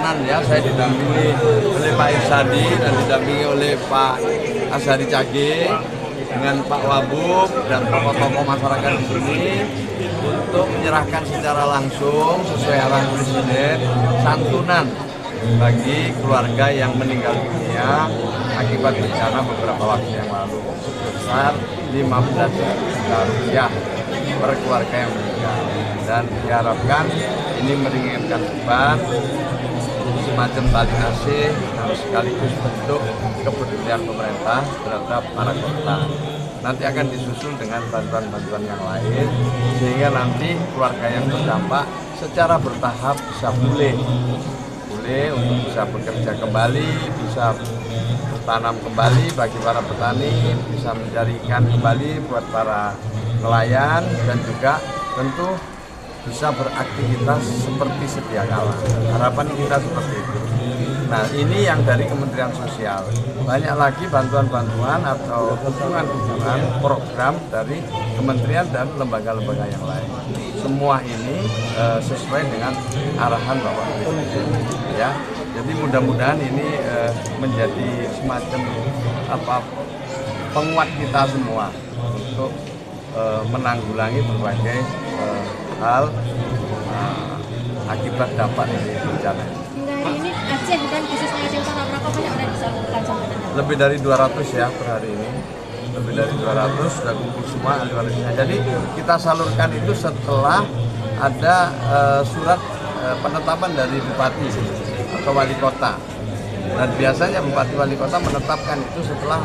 perjalanan ya, saya didampingi oleh Pak Irsadi dan didampingi oleh Pak Azhari Cage dengan Pak Wabub dan tokoh-tokoh masyarakat di sini untuk menyerahkan secara langsung sesuai arahan Presiden santunan bagi keluarga yang meninggal dunia akibat bencana beberapa waktu yang lalu sebesar 15 juta rupiah per keluarga yang meninggal, dan diharapkan ini meringankan beban semacam tali asih dan sekaligus bentuk kepedulian pemerintah terhadap para korban. Nanti akan disusul dengan bantuan-bantuan yang lain sehingga nanti keluarga yang terdampak secara bertahap bisa pulih untuk bisa bekerja kembali, bisa bertanam kembali bagi para petani, bisa mencari ikan kembali buat para nelayan, dan juga tentu bisa beraktivitas seperti sedia kala. Harapan kita seperti itu. Nah, ini yang dari Kementerian Sosial. Banyak lagi bantuan-bantuan atau dukungan-dukungan program dari kementerian dan lembaga-lembaga yang lain. Semua ini sesuai dengan arahan Bapak Presiden. Ya, jadi mudah-mudahan ini menjadi semacam penguat kita semua untuk menanggulangi berbagai hal akibat dampak dari bencana. Hingga hari ini Aceh dan khususnya Aceh Utara berapa banyak udah disalurkan sampai dengan? Lebih dari 200 ya per hari ini. Lebih dari 200 sudah kumpul semua ahli warisnya. Jadi kita salurkan itu setelah ada surat penetapan dari bupati atau wali kota. Dan biasanya bupati wali kota menetapkan itu setelah